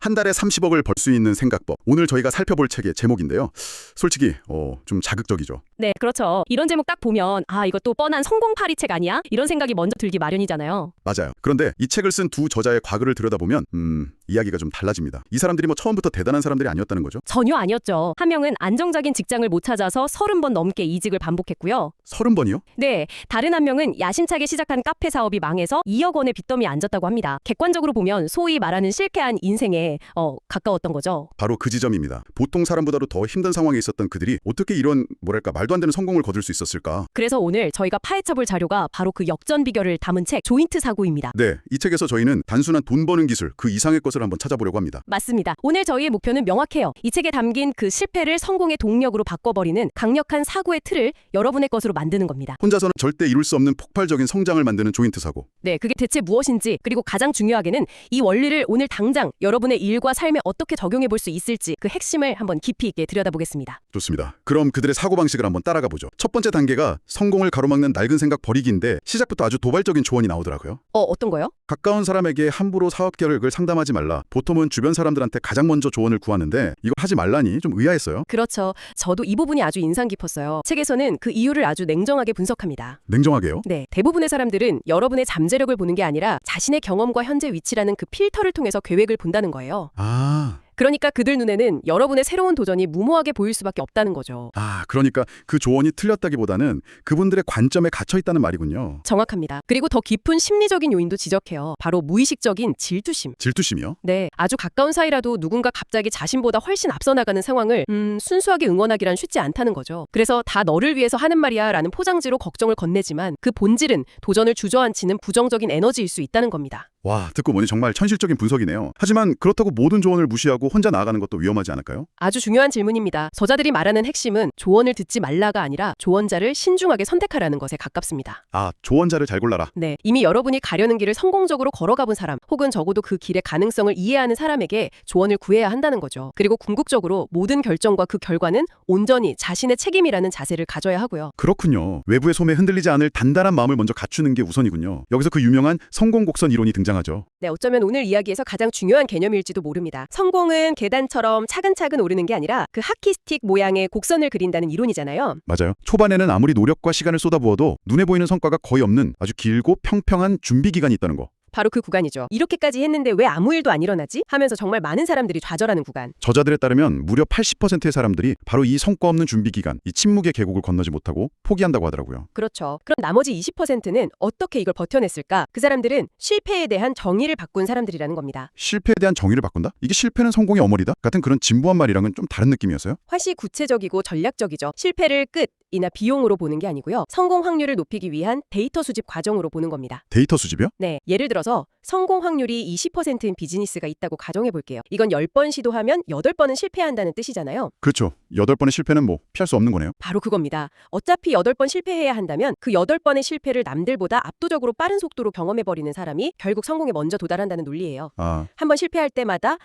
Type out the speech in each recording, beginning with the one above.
한 달에 30억을 벌 수 있는 생각법. 오늘 저희가 살펴볼 책의 제목인데요. 솔직히 좀 자극적이죠. 네, 그렇죠. 이런 제목 딱 보면 이것도 뻔한 성공파리 책 아니야? 이런 생각이 먼저 들기 마련이잖아요. 맞아요. 그런데 이 책을 쓴 두 저자의 과거를 들여다보면 이야기가 좀 달라집니다. 이 사람들이 처음부터 대단한 사람들이 아니었다는 거죠. 전혀 아니었죠. 한 명은 안정적인 직장을 못 찾아서 30번 넘게 이직을 반복했고요. 30번이요? 네, 다른 한 명은 야심차게 시작한 카페 사업이 망해서 2억 원의 빚더미에 앉았다고 합니다. 객관적으로 보면 소위 말하는 실패한 인생에 가까웠던 거죠. 바로 그 지점입니다. 보통 사람보다도 더 힘든 상황에 있었던 그들이 어떻게 이런 말도 안 되는 성공을 거둘 수 있었을까? 그래서 오늘 저희가 파헤쳐볼 자료가 바로 그 역전 비결을 담은 책 조인트 사고입니다. 네, 이 책에서 저희는 단순한 돈 버는 기술, 그 이상의 것을 한번 찾아보려고 합니다. 맞습니다. 오늘 저희의 목표는 명확해요. 이 책에 담긴 그 실패를 성공의 동력으로 바꿔버리는 강력한 사고의 틀을 여러분의 것으로 만드는 겁니다. 혼자서는 절대 이룰 수 없는 폭발적인 성장을 만드는 조인트 사고. 네, 그게 대체 무엇인지, 그리고 가장 중요하게는 이 원리를 오늘 당장 여러분의 일과 삶에 어떻게 적용해 볼 수 있을지 그 핵심을 한번 깊이 있게 들여다보겠습니다. 좋습니다. 그럼 그들의 사고방식을 한번 따라가 보죠. 첫 번째 단계가 성공을 가로막는 낡은 생각 버리기인데 시작부터 아주 도발적인 조언이 나오더라고요. 어떤 거요? 가까운 사람에게 함부로 사업 계획을 상담하지 말라. 보통은 주변 사람들한테 가장 먼저 조언을 구하는데 이걸 하지 말라니 좀 의아했어요. 그렇죠. 저도 이 부분이 아주 인상 깊었어요. 책에서는 그 이유를 아주 냉정하게 분석합니다. 냉정하게요? 네, 대부분의 사람들은 여러분의 잠재력을 보는 게 아니라 자신의 경험과 현재 위치라는 그 필터를 통해서 계획을 본다는 거예요. 그러니까 그들 눈에는 여러분의 새로운 도전이 무모하게 보일 수밖에 없다는 거죠. 그러니까 그 조언이 틀렸다기보다는 그분들의 관점에 갇혀 있다는 말이군요. 정확합니다. 그리고 더 깊은 심리적인 요인도 지적해요. 바로 무의식적인 질투심. 질투심이요? 네, 아주 가까운 사이라도 누군가 갑자기 자신보다 훨씬 앞서 나가는 상황을 순수하게 응원하기란 쉽지 않다는 거죠. 그래서 다 너를 위해서 하는 말이야 라는 포장지로 걱정을 건네지만 그 본질은 도전을 주저앉히는 부정적인 에너지일 수 있다는 겁니다. 와, 듣고 보니 정말 현실적인 분석이네요. 하지만 그렇다고 모든 조언을 무시하고 혼자 나아가는 것도 위험하지 않을까요? 아주 중요한 질문입니다. 저자들이 말하는 핵심은 조언을 듣지 말라가 아니라 조언자를 신중하게 선택하라는 것에 가깝습니다. 조언자를 잘 골라라. 네, 이미 여러분이 가려는 길을 성공적으로 걸어가본 사람, 혹은 적어도 그 길의 가능성을 이해하는 사람에게 조언을 구해야 한다는 거죠. 그리고 궁극적으로 모든 결정과 그 결과는 온전히 자신의 책임이라는 자세를 가져야 하고요. 그렇군요. 외부의 소매에 흔들리지 않을 단단한 마음을 먼저 갖추는 게 우선이군요. 여기서 그 유명한 성공 곡선 이론이 등장하죠. 네, 어쩌면 오늘 이야기에서 가장 중요한 개념일지도 모릅니다. 성공은 계단처럼 차근차근 오르는 게 아니라 그 하키스틱 모양의 곡선을 그린다는 이론이잖아요. 맞아요. 초반에는 아무리 노력과 시간을 쏟아부어도 눈에 보이는 성과가 거의 없는 아주 길고 평평한 준비 기간이 있다는 거. 바로 그 구간이죠. 이렇게까지 했는데 왜 아무 일도 안 일어나지? 하면서 정말 많은 사람들이 좌절하는 구간. 저자들에 따르면 무려 80%의 사람들이 바로 이 성과 없는 준비 기간, 이 침묵의 계곡을 건너지 못하고 포기한다고 하더라고요. 그렇죠. 그럼 나머지 20%는 어떻게 이걸 버텨냈을까? 그 사람들은 실패에 대한 정의를 바꾼 사람들이라는 겁니다. 실패에 대한 정의를 바꾼다? 이게 실패는 성공의 어머니다? 같은 그런 진부한 말이랑은 좀 다른 느낌이었어요? 훨씬 구체적이고 전략적이죠. 실패를 끝이나 비용으로 보는 게 아니고요. 성공 확률을 높이기 위한 데이터 수집 과정으로 보는 겁니다. 데이터 수집이요? 네, 예를 들어서 성공 확률이 20%인 비즈니스가 있다고 가정해 볼게요. 이건 10번 시도하면 8번은 실패한다는 뜻이잖아요. 그렇죠. 8번의 실패는 피할 수 없는 거네요. 바로 그겁니다. 어차피 8번 실패해야 한다면 그 8번의 실패를 남들보다 압도적으로 빠른 속도로 경험해버리는 사람이 결국 성공에 먼저 도달한다는 논리예요. 한 번 실패할 때마다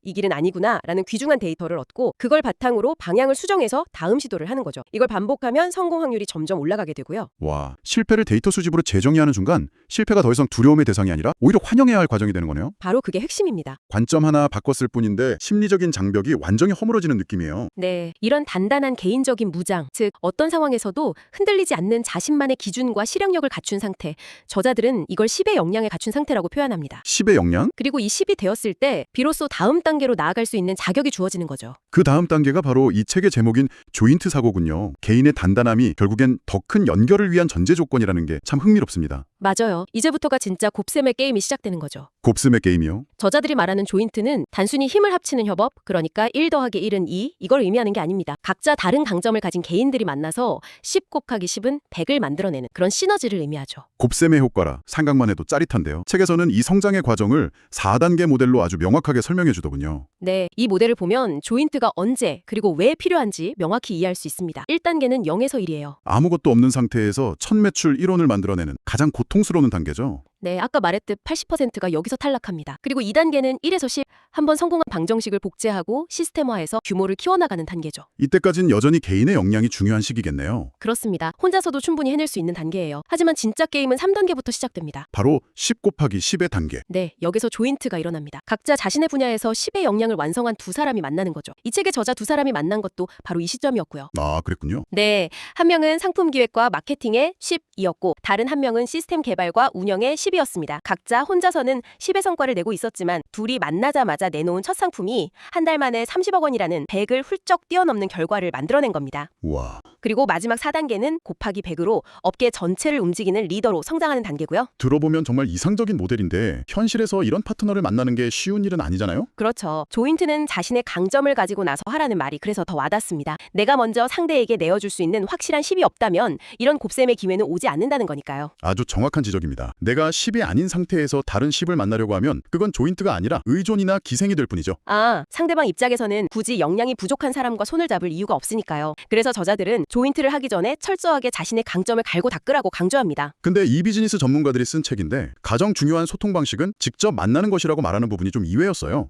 이 길은 아니구나 라는 귀중한 데이터를 얻고 그걸 바탕으로 방향을 수정해서 다음 시도를 하는 거죠. 이걸 반복하면 성공 확률이 점점 올라가게 되고요. 와, 실패를 데이터 수집으로 재정의하는 순간 실패가 더 이상 두려움의 대상이 아니라 오히려 환영해야 할 과정이 되는 거네요. 바로 그게 핵심입니다. 관점 하나 바꿨을 뿐인데 심리적인 장벽이 완전히 허물어지는 느낌이에요. 네, 이런 단단한 개인적인 무장, 즉 어떤 상황에서도 흔들리지 않는 자신만의 기준과 실행력을 갖춘 상태, 저자들은 이걸 10의 역량에 갖춘 상태라고 표현합니다. 10의 역량? 그리고 이 10이 되었을 때 비로소 다음 단계로 나아갈 수 있는 자격이 주어지는 거죠. 그 다음 단계가 바로 이 책의 제목인 조인트 사고군요. 개인의 단단함이 결국엔 더 큰 연결을 위한 전제 조건이라는 게 참 흥미롭습니다. 맞아요. 이제부터가 진짜 곱셈의 게임이 시작되는 거죠. 곱셈의 게임이요? 저자들이 말하는 조인트는 단순히 힘을 합치는 협업, 그러니까 1 더하기 1은 2, 이걸 의미하는 게 아닙니다. 각자 다른 강점을 가진 개인들이 만나서 10 곱하기 10은 100을 만들어내는 그런 시너지를 의미하죠. 곱셈의 효과라 생각만 해도 짜릿한데요. 책에서는 이 성장의 과정을 4단계 모델로 아주 명확하게 설명해 주더군요. 네, 이 모델을 보면 조인트가 언제 그리고 왜 필요한지 명확히 이해할 수 있습니다. 1단계는 0에서 1이에요. 아무것도 없는 상태에서 첫 매출 1원을 만들어내는 가장 고통스러운 단계죠. 네, 아까 말했듯 80%가 여기서 탈락합니다. 그리고 2단계는 1에서 10, 한번 성공한 방정식을 복제하고 시스템화해서 규모를 키워나가는 단계죠. 이때까진 여전히 개인의 역량이 중요한 시기겠네요. 그렇습니다. 혼자서도 충분히 해낼 수 있는 단계예요. 하지만 진짜 게임은 3단계부터 시작됩니다. 바로 10 곱하기 10의 단계. 네, 여기서 조인트가 일어납니다. 각자 자신의 분야에서 10의 역량을 완성한 두 사람이 만나는 거죠. 이 책의 저자 두 사람이 만난 것도 바로 이 시점이었고요. 아, 그랬군요. 네, 한 명은 상품 기획과 마케팅의 10이었고 다른 한 명은 시스템 개발과 운영의 10이었습니다. 각자 혼자서는 10의 성과를 내고 있었지만 둘이 만나자마자 내놓은 첫 상품이 한 달 만에 30억 원이라는 100을 훌쩍 뛰어넘는 결과를 만들어낸 겁니다. 우와. 그리고 마지막 4단계는 곱하기 100으로 업계 전체를 움직이는 리더로 성장하는 단계고요. 들어보면 정말 이상적인 모델인데 현실에서 이런 파트너를 만나는 게 쉬운 일은 아니잖아요? 그렇죠. 조인트는 자신의 강점을 가지고 나서 하라는 말이 그래서 더 와닿습니다. 내가 먼저 상대에게 내어줄 수 있는 확실한 10이 없다면 이런 곱셈의 기회는 오지 않는다는 거니까요. 아주 정확한 지적입니다. 내가 10이 아닌 상태에서 다른 10을 만나려고 하면 그건 조인트가 아니라 의존이나 기생이 될 뿐이죠. 아, 상대방 입장에서는 굳이 역량이 부족한 사람과 손을 잡을 이유가 없으니까요. 그래서 저자들은 조인트를 하기 전에 철저하게 자신의 강점을 갈고 닦으라고 강조합니다. 근데 이 비즈니스 전문가들이 쓴 책인데 가장 중요한 소통 방식은 직접 만나는 것이라고 말하는 부분이 좀 이외였어요.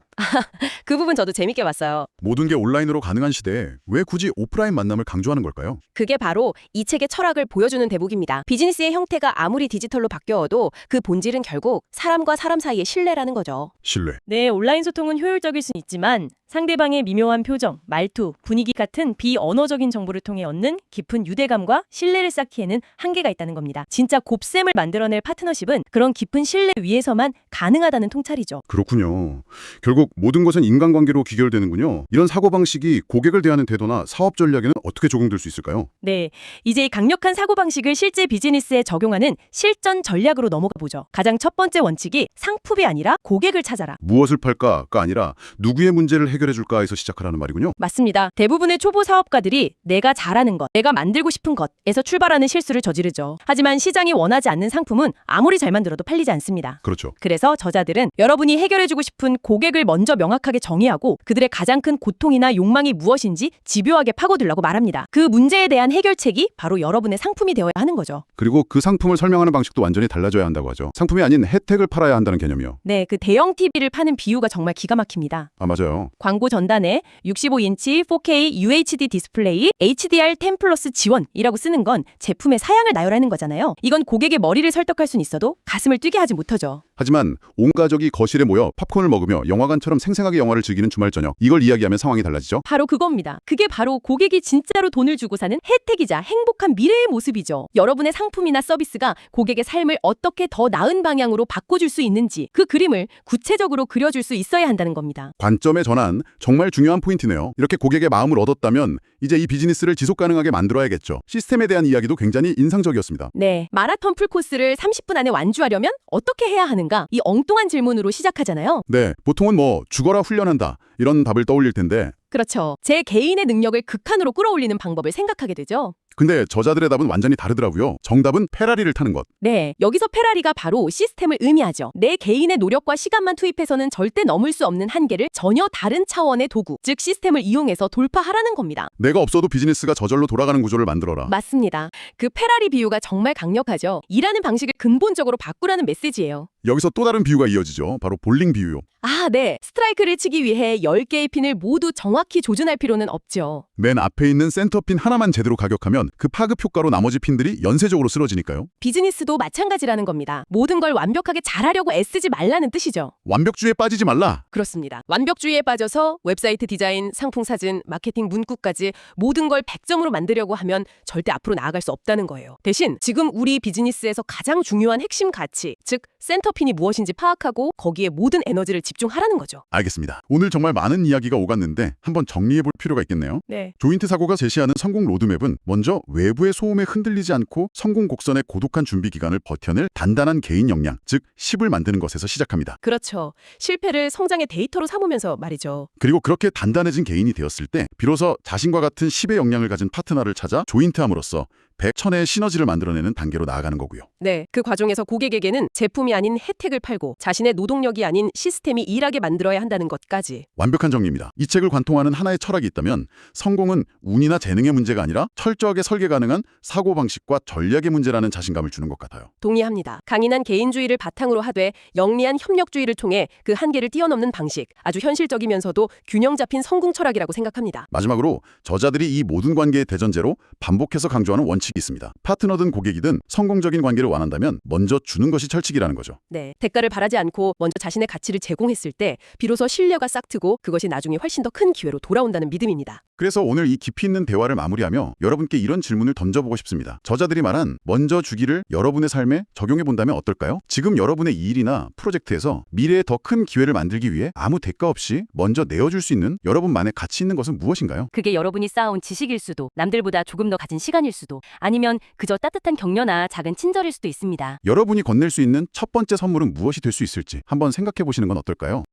그 부분 저도 재밌게 봤어요. 모든 게 온라인으로 가능한 시대에 왜 굳이 오프라인 만남을 강조하는 걸까요? 그게 바로 이 책의 철학을 보여주는 대목입니다. 비즈니스의 형태가 아무리 디지털로 바뀌어도 그 본질은 결국 사람과 사람 사이의 신뢰라는 거죠. 신뢰. 네, 온라인 소통은 효율적일 순 있지만 상대방의 미묘한 표정, 말투, 분위기 같은 비언어적인 정보를 통해 얻는 깊은 유대감과 신뢰를 쌓기에는 한계가 있다는 겁니다. 진짜 곱셈을 만들어낼 파트너십은 그런 깊은 신뢰 위에서만 가능하다는 통찰이죠. 그렇군요. 결국 모든 것은 인간관계로 귀결되는군요. 이런 사고방식이 고객을 대하는 태도나 사업 전략에는 어떻게 적용될 수 있을까요? 네, 이제 이 강력한 사고방식을 실제 비즈니스에 적용하는 실전 전략으로 넘어가 보죠. 가장 첫 번째 원칙이 상품이 아니라 고객을 찾아라. 무엇을 팔까가 아니라 누구의 문제를 해결해줄까에서 시작하라는 말이군요. 맞습니다. 대부분의 초보 사업가들이 내가 잘하는 것, 내가 만들고 싶은 것에서 출발하는 실수를 저지르죠. 하지만 시장이 원하지 않는 상품은 아무리 잘 만들어도 팔리지 않습니다. 그렇죠. 그래서 저자들은 여러분이 해결해주고 싶은 고객을 먼저 명확하게 정의하고 그들의 가장 큰 고통이나 욕망이 무엇인지 집요하게 파고들라고 말합니다. 그 문제에 대한 해결책이 바로 여러분의 상품이 되어야 하는 거죠. 그리고 그 상품을 설명하는 방식도 완전히 달라져야 한다고 하죠. 상품이 아닌 혜택을 팔아야 한다는 개념이요. 네, 그 대형 TV를 파는 비유가 정말 기가 막힙니다. 아, 맞아요. 광고 전단에 65인치 4K UHD 디스플레이 HDR10 플러스 지원이라고 쓰는 건 제품의 사양을 나열하는 거잖아요. 이건 고객의 머리를 설득할 순 있어도 가슴을 뛰게 하지 못하죠. 하지만 온 가족이 거실에 모여 팝콘을 먹으며 영화관처럼 생생하게 영화를 즐기는 주말 저녁. 이걸 이야기하면 상황이 달라지죠. 바로 그겁니다. 그게 바로 고객이 진짜로 돈을 주고 사는 혜택이자 행복한 미래의 모습이죠. 여러분의 상품이나 서비스가 고객의 삶을 어떻게 더 나은 방향으로 바꿔줄 수 있는지 그 그림을 구체적으로 그려줄 수 있어야 한다는 겁니다. 관점의 전환, 정말 중요한 포인트네요. 이렇게 고객의 마음을 얻었다면 이제 이 비즈니스를 지속 가능하게 만들어야겠죠. 시스템에 대한 이야기도 굉장히 인상적이었습니다. 네, 마라톤 풀코스를 30분 안에 완주하려면 어떻게 해야 하는가? 이 엉뚱한 질문으로 시작하잖아요. 네, 보통은 죽어라 훈련한다 이런 답을 떠올릴 텐데 그렇죠. 제 개인의 능력을 극한으로 끌어올리는 방법을 생각하게 되죠. 근데 저자들의 답은 완전히 다르더라고요. 정답은 페라리를 타는 것. 네, 여기서 페라리가 바로 시스템을 의미하죠. 내 개인의 노력과 시간만 투입해서는 절대 넘을 수 없는 한계를 전혀 다른 차원의 도구, 즉 시스템을 이용해서 돌파하라는 겁니다. 내가 없어도 비즈니스가 저절로 돌아가는 구조를 만들어라. 맞습니다. 그 페라리 비유가 정말 강력하죠. 일하는 방식을 근본적으로 바꾸라는 메시지예요. 여기서 또 다른 비유가 이어지죠. 바로 볼링 비유요. 아, 네. 스트라이크를 치기 위해 10개의 핀을 모두 정확히 조준할 필요는 없죠. 맨 앞에 있는 센터핀 하나만 제대로 가격하면 그 파급 효과로 나머지 핀들이 연쇄적으로 쓰러지니까요. 비즈니스도 마찬가지라는 겁니다. 모든 걸 완벽하게 잘하려고 애쓰지 말라는 뜻이죠. 완벽주의에 빠지지 말라. 그렇습니다. 완벽주의에 빠져서 웹사이트 디자인, 상품 사진, 마케팅 문구까지 모든 걸 100점으로 만들려고 하면 절대 앞으로 나아갈 수 없다는 거예요. 대신 지금 우리 비즈니스에서 가장 중요한 핵심 가치, 즉 센터핀이 무엇인지 파악하고 거기에 모든 에너지를 집중하라는 거죠. 알겠습니다. 오늘 정말 많은 이야기가 오갔는데 한번 정리해볼 필요가 있겠네요. 네. 조인트 사고가 제시하는 성공 로드맵은 먼저 외부의 소음에 흔들리지 않고 성공 곡선의 고독한 준비 기간을 버텨낼 단단한 개인 역량, 즉 10을 만드는 것에서 시작합니다. 그렇죠. 실패를 성장의 데이터로 삼으면서 말이죠. 그리고 그렇게 단단해진 개인이 되었을 때 비로소 자신과 같은 10의 역량을 가진 파트너를 찾아 조인트함으로써 100, 1000의 시너지를 만들어내는 단계로 나아가는 거고요. 네, 그 과정에서 고객에게는 제품이 아닌 혜택을 팔고 자신의 노동력이 아닌 시스템이 일하게 만들어야 한다는 것까지. 완벽한 정리입니다. 이 책을 관통하는 하나의 철학이 있다면 성공은 운이나 재능의 문제가 아니라 철저하게 설계 가능한 사고방식과 전략의 문제라는 자신감을 주는 것 같아요. 동의합니다. 강인한 개인주의를 바탕으로 하되 영리한 협력주의를 통해 그 한계를 뛰어넘는 방식, 아주 현실적이면서도 균형 잡힌 성공 철학이라고 생각합니다. 마지막으로 저자들이 이 모든 관계의 대전제로 반복해서 강조하는 원칙이 있습니다. 파트너든 고객이든 성공적인 관계를 원한다면 먼저 주는 것이 철칙이라는 거죠. 네, 대가를 바라지 않고 먼저 자신의 가치를 제공했을 때 비로소 신뢰가 싹트고 그것이 나중에 훨씬 더 큰 기회로 돌아온다는 믿음입니다. 그래서 오늘 이 깊이 있는 대화를 마무리하며 여러분께 이런 질문을 던져보고 싶습니다. 저자들이 말한 먼저 주기를 여러분의 삶에 적용해 본다면 어떨까요? 지금 여러분의 일이나 프로젝트에서 미래에 더 큰 기회를 만들기 위해 아무 대가 없이 먼저 내어줄 수 있는 여러분만의 가치 있는 것은 무엇인가요? 그게 여러분이 쌓아온 지식일 수도, 남들보다 조금 더 가진 시간일 수도, 아니면 그저 따뜻한 격려나 작은 친절일 수도 있습니다. 여러분이 건넬 수 있는 첫 번째 선물은 무엇이 될 수 있을지 한번 생각해 보시는 건 어떨까요?